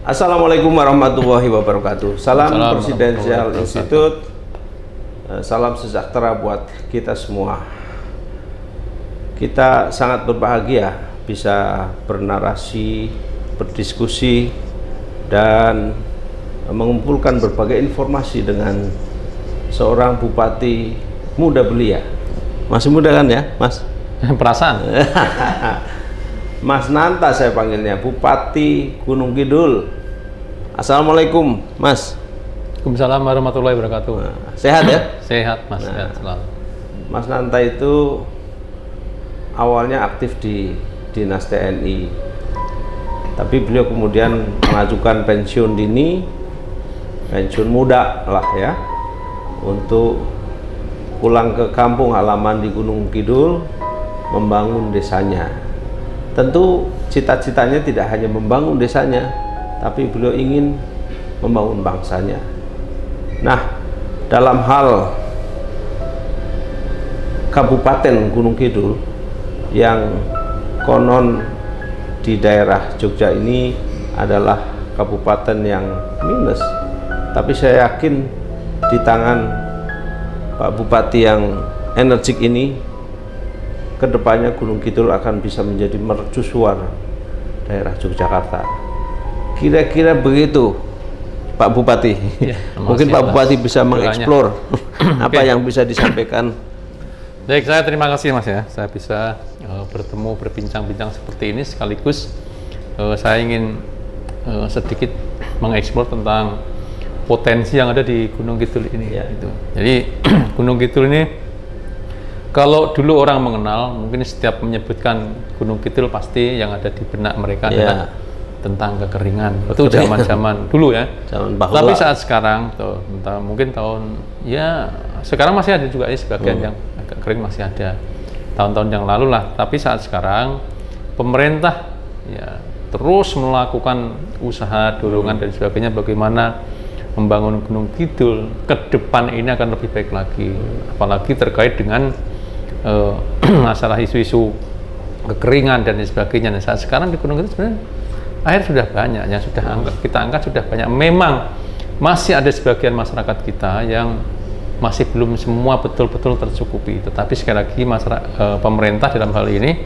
Assalamualaikum warahmatullahi wabarakatuh. Salam Presidensial Institute. Salam sejahtera buat kita semua. Kita sangat berbahagia bisa bernarasi, berdiskusi, dan mengumpulkan berbagai informasi dengan seorang bupati muda belia. Masih muda kan ya, Mas? Perasaan. Mas Nanta saya panggilnya, Bupati Gunung Kidul. Assalamualaikum, Mas. Waalaikumsalam warahmatullahi wabarakatuh. Sehat ya? Sehat, Mas. Sehat selalu. Mas Nanta itu awalnya aktif di Dinas TNI, tapi beliau kemudian mengajukan pensiun dini, pensiun muda lah ya, untuk pulang ke kampung halaman di Gunung Kidul, membangun desanya. Tentu cita-citanya tidak hanya membangun desanya, tapi beliau ingin membangun bangsanya. Nah, dalam hal Kabupaten Gunung Kidul yang konon di daerah Jogja ini adalah kabupaten yang minus, tapi saya yakin di tangan Pak Bupati yang energik ini, kedepannya Gunung Kidul akan bisa menjadi mercusuar daerah Yogyakarta. Kira-kira begitu, Pak Bupati. Ya, mungkin Pak Bupati bisa mengeksplor apa yang bisa disampaikan. Baik, saya terima kasih Mas ya. Saya bisa bertemu, berbincang-bincang seperti ini, sekaligus saya ingin sedikit mengeksplor tentang potensi yang ada di Gunung Kidul ini. Ya. Gitu. Jadi Gunung Kidul ini, kalau dulu orang mengenal, mungkin setiap menyebutkan Gunung Kidul pasti yang ada di benak mereka adalah tentang kekeringan. Itu zaman-zaman dulu ya. Tapi saat sekarang, mungkin sekarang masih ada juga ya sebagian yang agak kering, masih ada. Tahun-tahun yang lalu lah. Tapi saat sekarang pemerintah ya terus melakukan usaha, dorongan dan sebagainya, bagaimana membangun Gunung Kidul ke depan ini akan lebih baik lagi. Apalagi terkait dengan masalah isu-isu kekeringan dan sebagainya. Nah, saat sekarang di Gunung Kidul sebenarnya air sudah banyak, yang sudah kita angkat sudah banyak. Memang masih ada sebagian masyarakat kita yang masih belum semua betul-betul tercukupi. Tetapi sekali lagi pemerintah dalam hal ini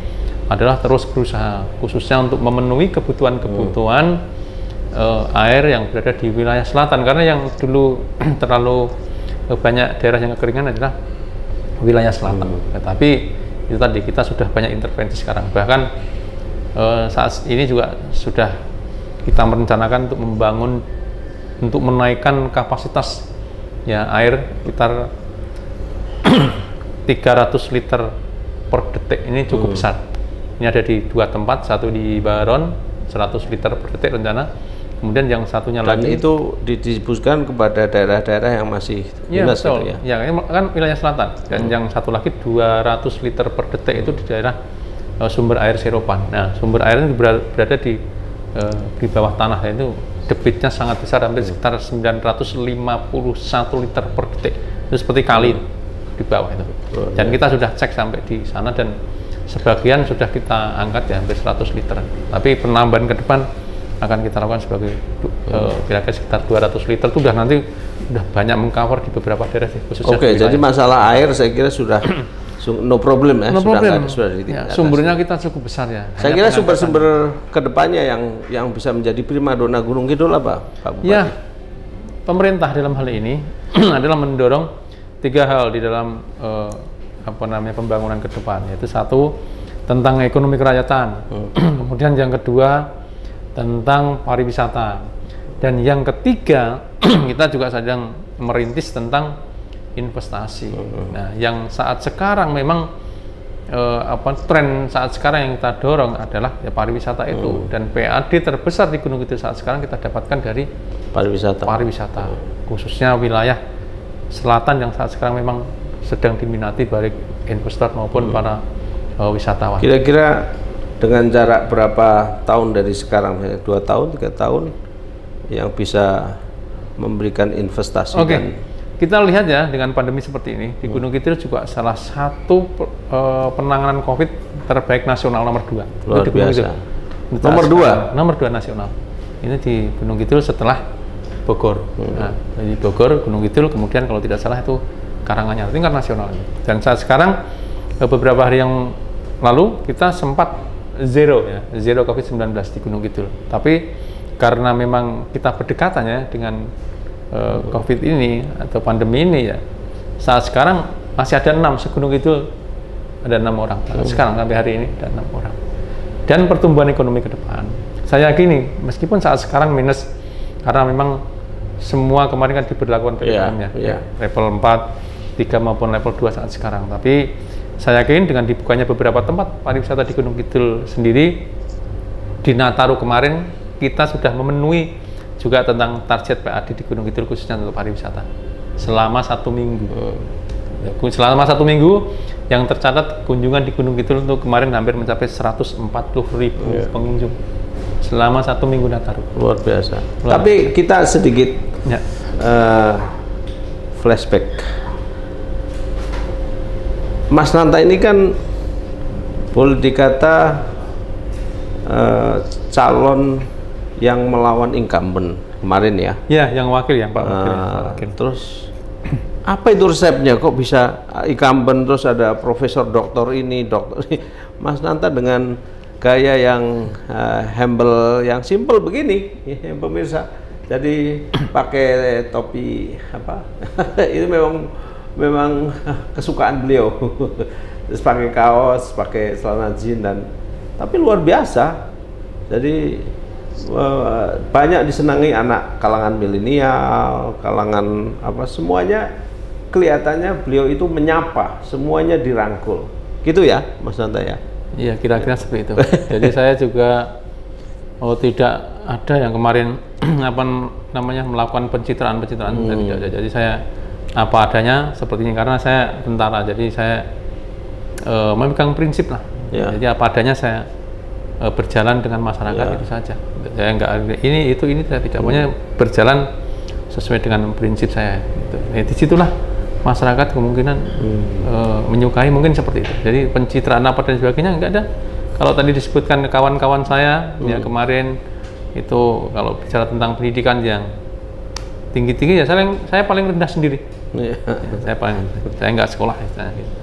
adalah terus berusaha, khususnya untuk memenuhi kebutuhan-kebutuhan air yang berada di wilayah selatan. Karena yang dulu terlalu banyak daerah yang kekeringan adalah wilayah selatan. Tetapi itu tadi, kita sudah banyak intervensi sekarang. Bahkan saat ini juga sudah kita merencanakan untuk membangun, untuk menaikkan kapasitas ya air sekitar 300 liter per detik. Ini cukup besar. Ini ada di dua tempat, satu di Baron 100 liter per detik rencana. Kemudian yang satunya lagi itu didiskusikan kepada daerah-daerah yang masih minus gitu ya. Ya, ini kan wilayah selatan. Dan yang satu lagi 200 liter per detik itu di daerah sumber air Seropan. Nah, sumber air ini berada di bawah tanah, itu debitnya sangat besar, hampir sekitar 951 liter per detik. Itu seperti kali di bawah itu. Dan kita sudah cek sampai di sana, dan sebagian sudah kita angkat ya, hampir 100 liter. Tapi penambahan ke depan akan kita lakukan sebagai kira-kira sekitar 200 liter. Itu nanti udah banyak mengcover di beberapa daerah khususnya. Oke, jadi masalah air saya kira sudah no problem ya. Sumbernya kita cukup besar ya. Saya kira sumber-sumber kedepannya yang bisa menjadi primadona Gunung Kidul apa, Pak Bupati? Ya, pemerintah dalam hal ini adalah mendorong 3 hal di dalam pembangunan ke depan, yaitu satu, tentang ekonomi kerakyatan, kemudian yang kedua tentang pariwisata, dan yang ketiga kita juga sedang merintis tentang investasi. Nah, yang saat sekarang memang tren saat sekarang yang kita dorong adalah ya pariwisata itu, dan PAD terbesar di Gunung Kidul saat sekarang kita dapatkan dari pariwisata, khususnya wilayah selatan yang saat sekarang memang sedang diminati baik investor maupun para wisatawan. Kira-kira dengan jarak berapa tahun dari sekarang, 2 tahun, 3 tahun, yang bisa memberikan investasi? Oke, kita lihat ya, dengan pandemi seperti ini di Gunung Kidul juga salah satu penanganan COVID terbaik nasional nomor 2. Luar biasa. Nomor 2 nasional. Ini di Gunung Kidul setelah Bogor. Nah, di Bogor, Gunung Kidul, kemudian kalau tidak salah itu Karanganyar, tingkat nasional. Dan saat sekarang beberapa hari yang lalu kita sempat zero COVID-19 di Gunung Kidul. Tapi karena memang kita berdekatan ya dengan COVID ini atau pandemi ini ya, saat sekarang masih ada 6 se-Gunung Kidul ada 6 orang. Sekarang sampai hari ini ada 6 orang. Dan pertumbuhan ekonomi ke depan, saya yakini meskipun saat sekarang minus karena memang semua kemarin kan diberlakukan PPKM level 4, 3 maupun level 2 saat sekarang. Tapi saya yakin dengan dibukanya beberapa tempat pariwisata di Gunung Kidul sendiri di Nataru kemarin kita sudah memenuhi juga tentang target PAD di Gunung Kidul khususnya untuk pariwisata selama 1 minggu. Selama 1 minggu yang tercatat kunjungan di Gunung Kidul untuk kemarin hampir mencapai 140.000 pengunjung selama 1 minggu Nataru. Luar biasa. Tapi kita sedikit flashback. Mas Nanta ini kan boleh dikata calon yang melawan incumbent kemarin ya? Ya, yang wakil ya Pak Wakil. Terus apa itu resepnya? Kok bisa incumbent terus ada profesor doktor ini, doktor ini? Mas Nanta dengan gaya yang humble, yang simple begini, ya, pemirsa. Jadi pakai topi apa? Itu memang kesukaan beliau. Terus pakai kaos, pakai celana jeans tapi luar biasa. Jadi banyak disenangi anak kalangan milenial, kalangan apa, semuanya kelihatannya beliau itu menyapa, semuanya dirangkul. Gitu ya, Mas Nanta ya? Iya, kira-kira seperti itu. Jadi saya juga tidak ada yang kemarin apa namanya melakukan pencitraan. Jadi saya apa adanya seperti ini karena saya tentara, jadi saya memegang prinsip lah. Jadi apa adanya saya berjalan dengan masyarakat itu saja. Saya nggak ini saya tidak punya berjalan sesuai dengan prinsip saya. Gitu. Di situlah masyarakat kemungkinan menyukai mungkin seperti itu. Jadi pencitraan apa dan sebagainya nggak ada. Kalau tadi disebutkan kawan-kawan saya ya kemarin itu kalau bicara tentang pendidikan yang tinggi-tinggi ya saya paling rendah sendiri. Saya nggak sekolah gitu.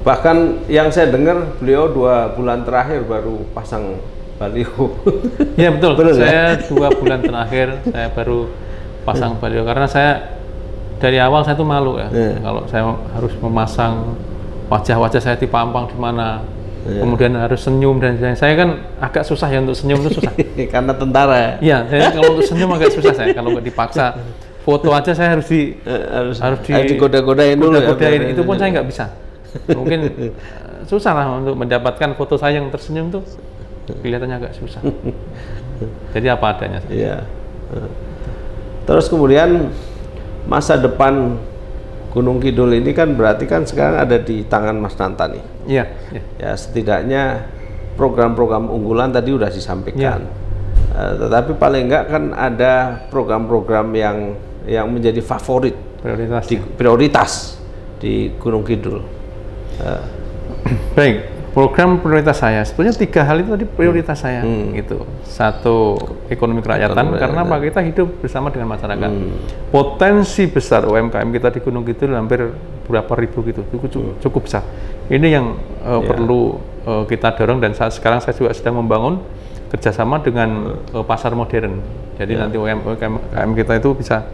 Bahkan yang saya dengar beliau 2 bulan terakhir baru pasang baliho. Ya betul. Saya 2 bulan terakhir saya baru pasang baliho karena saya dari awal saya tuh malu ya. Kalau saya harus memasang wajah-wajah saya dipampang di mana, kemudian harus senyum dan saya kan agak susah ya untuk senyum itu susah. Karena tentara. Iya, saya kalau untuk senyum agak susah saya kalau nggak dipaksa. Foto aja saya harus digoda-godain dulu. Itu pun saya nggak bisa. Mungkin susah lah untuk mendapatkan foto saya yang tersenyum tuh kelihatannya agak susah. Jadi apa adanya. Iya. Terus kemudian masa depan Gunung Kidul ini kan berarti kan sekarang ada di tangan Mas Nanta nih. Iya. Ya setidaknya program-program unggulan tadi udah disampaikan. Tetapi paling enggak kan ada program-program yang menjadi favorit, prioritas di Gunung Kidul. Baik, program prioritas saya sebetulnya 3 hal itu tadi prioritas saya gitu. 1, ekonomi kerakyatan karena apa, kita hidup bersama dengan masyarakat. Potensi besar UMKM kita di Gunung Kidul hampir berapa ribu gitu, cukup besar. Ini yang perlu kita dorong dan saat sekarang saya juga sedang membangun kerjasama dengan pasar modern. Jadi nanti UMKM kita itu bisa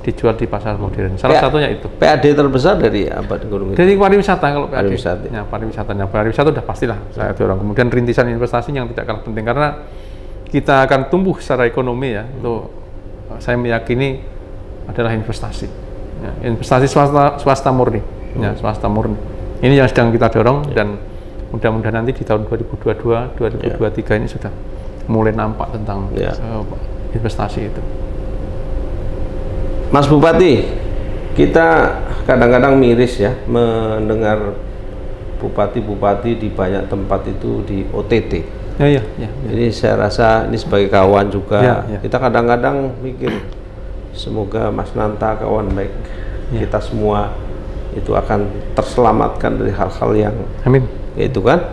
dijual di pasar modern. Salah satunya itu. PAD terbesar dari apa di Gunung Kidul? Dari pariwisata kalau PAD. Pariwisata. Pariwisata udah pastilah saya dorong. Kemudian rintisan investasi yang tidak kalah penting karena kita akan tumbuh secara ekonomi ya. Itu saya meyakini adalah investasi. Ya, investasi swasta murni. Ya, swasta murni. Ini yang sedang kita dorong dan mudah-mudahan nanti di tahun 2022, 2023 ini sudah mulai nampak tentang investasi itu. Mas Bupati, kita kadang-kadang miris ya mendengar bupati-bupati di banyak tempat itu di OTT. Ya. Jadi saya rasa ini sebagai kawan juga, kita kadang-kadang mikir semoga Mas Nanta kawan baik kita semua itu akan terselamatkan dari hal-hal yang amin. Itu kan.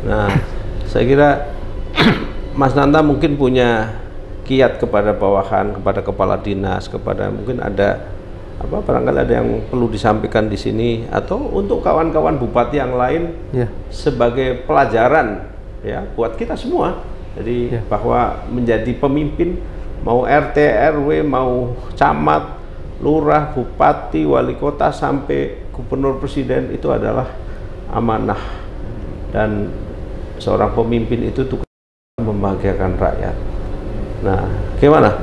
Nah, saya kira Mas Nanta mungkin punya kiat kepada bawahan, kepada kepala dinas, kepada mungkin ada apa, barangkali ada yang perlu disampaikan di sini atau untuk kawan-kawan bupati yang lain sebagai pelajaran ya buat kita semua. Jadi bahwa menjadi pemimpin mau RT, RW, mau camat, lurah, bupati, wali kota sampai gubernur, presiden itu adalah amanah, dan seorang pemimpin itu tugas membahagiakan rakyat. Nah, gimana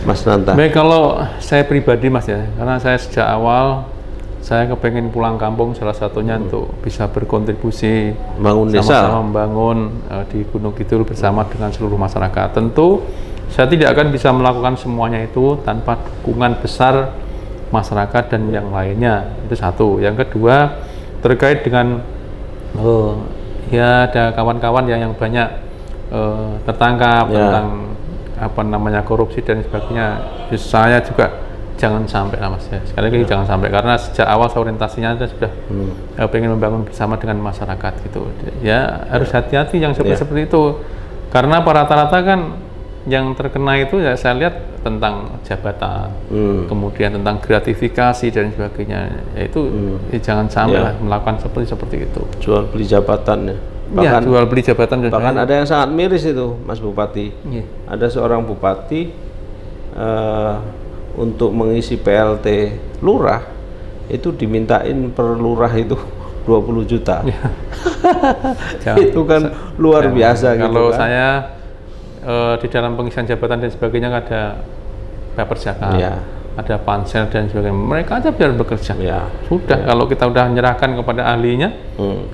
Mas Nanta? Baik, kalau saya pribadi Mas ya, karena saya sejak awal saya kepengen pulang kampung, salah satunya untuk bisa berkontribusi bangun desa, sama-sama membangun di Gunung Kidul bersama dengan seluruh masyarakat. Tentu saya tidak akan bisa melakukan semuanya itu tanpa dukungan besar masyarakat dan yang lainnya. Itu satu. Yang kedua, terkait dengan ya ada kawan-kawan yang banyak tertangkap tentang apa namanya korupsi dan sebagainya. Saya juga jangan sampai lah Mas ya. Sekali lagi jangan sampai, karena sejak awal orientasinya sudah pengen membangun bersama dengan masyarakat gitu. Ya harus hati-hati yang seperti itu, karena rata-rata kan yang terkena itu ya saya lihat tentang jabatan, kemudian tentang gratifikasi dan sebagainya. Yaitu jangan sampai lah melakukan seperti itu. Jual beli jabatan ya. Bahkan jual beli jabatan. Bahkan ada yang sangat miris itu Mas Bupati. Ada seorang bupati untuk mengisi PLT lurah itu dimintain per lurah itu 20 juta. Itu kan luar biasa gitu. Kalau kan. saya di dalam pengisian jabatan dan sebagainya ada paper zakat, ada pansel dan sebagainya. Mereka aja biar bekerja. Sudah, kalau kita udah menyerahkan kepada ahlinya,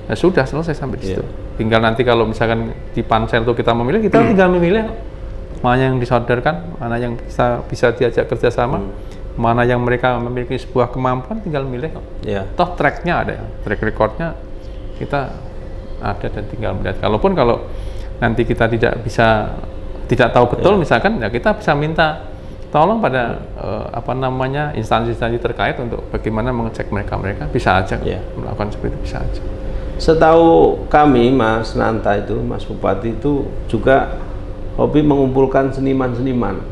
ya sudah selesai sampai di situ. Tinggal nanti kalau misalkan di pansel itu kita memilih, kita tinggal memilih mana yang disodorkan, mana yang bisa diajak kerjasama, mana yang mereka memiliki sebuah kemampuan, tinggal milih. Toh tracknya ada, track recordnya kita ada dan tinggal melihat. Kalaupun kalau nanti kita tidak tahu betul, misalkan ya kita bisa minta tolong pada apa namanya instansi-instansi terkait untuk bagaimana mengecek mereka bisa aja melakukan seperti itu, bisa aja. Setahu kami Mas Nanta itu, Mas Bupati itu juga hobi mengumpulkan seniman-seniman.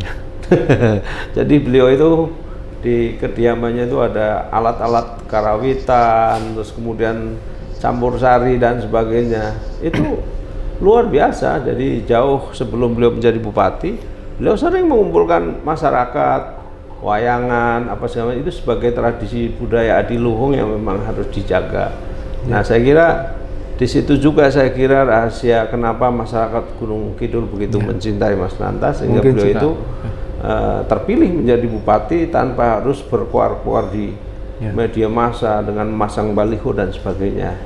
Jadi beliau itu di kediamannya itu ada alat-alat karawitan, terus kemudian campur sari dan sebagainya. Itu luar biasa. Jadi jauh sebelum beliau menjadi bupati, beliau sering mengumpulkan masyarakat, wayangan, apa segala itu sebagai tradisi budaya adiluhung yang memang harus dijaga. Nah, saya kira di situ juga saya kira rahasia kenapa masyarakat Gunung Kidul begitu mencintai Mas Nanta, sehingga mungkin beliau itu terpilih menjadi bupati tanpa harus berkuar-kuar di media massa dengan memasang baliho dan sebagainya.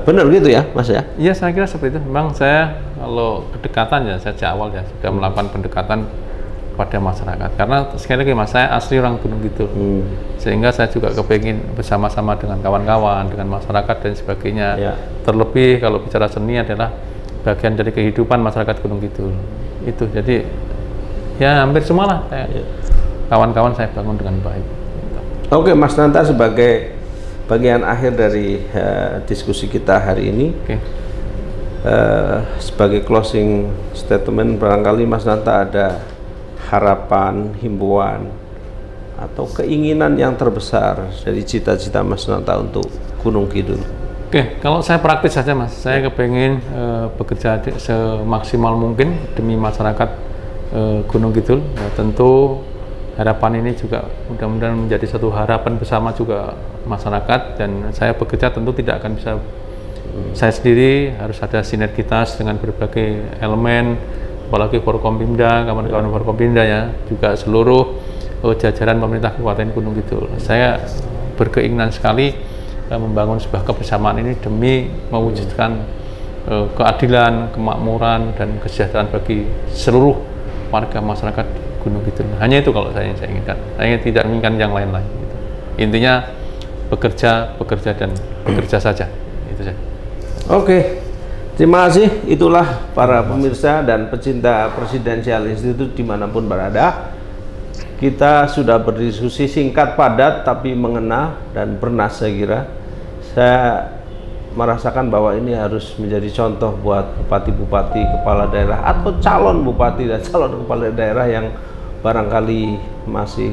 Benar gitu ya Mas ya? Iya, saya kira seperti itu. Memang saya kalau kedekatan ya sejak awal ya sudah melakukan pendekatan pada masyarakat, karena sekali lagi Mas, saya asli orang Gunung Kidul, sehingga saya juga kepingin bersama-sama dengan kawan-kawan, dengan masyarakat dan sebagainya. Terlebih kalau bicara seni adalah bagian dari kehidupan masyarakat Gunung Kidul itu. Jadi ya hampir semua lah kawan-kawan saya bangun dengan baik. Oke Mas Nanta, sebagai bagian akhir dari diskusi kita hari ini, sebagai closing statement, barangkali Mas Nanta ada harapan, himbauan, atau keinginan yang terbesar dari cita-cita Mas Nanta untuk Gunung Kidul. Oke, kalau saya praktis saja Mas, saya kepengen bekerja semaksimal mungkin demi masyarakat Gunung Kidul. Ya, tentu harapan ini juga mudah-mudahan menjadi satu harapan bersama juga masyarakat, dan saya bekerja tentu tidak akan bisa saya sendiri, harus ada sinergitas dengan berbagai elemen, apalagi Forkompimda, kawan-kawan Forkompimda ya, juga seluruh jajaran pemerintah Kabupaten Gunung Kidul. Saya berkeinginan sekali membangun sebuah kebersamaan ini demi mewujudkan keadilan, kemakmuran, dan kesejahteraan bagi seluruh warga masyarakat Gunung Kidul. Hanya itu kalau saya inginkan. Saya tidak menginginkan yang lain-lain. Gitu. Intinya bekerja dan bekerja saja. Itu saja. Oke. Terima kasih. Itulah para pemirsa dan pecinta Presidensial Institute dimanapun berada. Kita sudah berdiskusi singkat, padat, tapi mengena dan bernas. Saya kira saya merasakan bahwa ini harus menjadi contoh buat bupati-bupati, kepala daerah atau calon bupati dan calon kepala daerah yang barangkali masih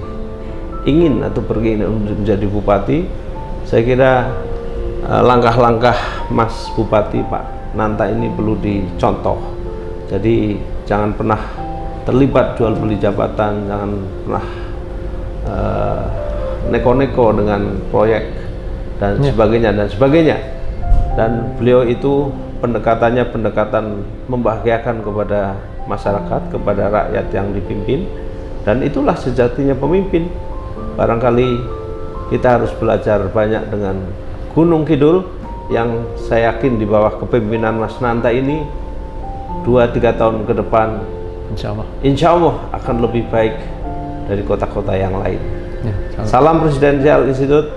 ingin atau berkeinginan menjadi bupati. Saya kira langkah-langkah Mas Bupati Pak Nanta ini perlu dicontoh. Jadi jangan pernah terlibat jual beli jabatan, jangan pernah neko-neko dengan proyek dan sebagainya. Dan beliau itu pendekatannya pendekatan membahagiakan kepada masyarakat, kepada rakyat yang dipimpin, dan itulah sejatinya pemimpin. Barangkali kita harus belajar banyak dengan Gunung Kidul yang saya yakin di bawah kepemimpinan Mas Nanta ini 2-3 tahun ke depan insya Allah akan lebih baik dari kota-kota yang lain. Ya, salam Presidensial Institute,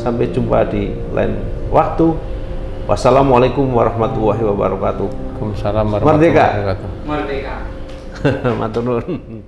sampai jumpa di lain waktu. Wassalamualaikum warahmatullahi wabarakatuh. Waalaikumsalam warahmatullahi wabarakatuh. Merdeka. Matur nuwun.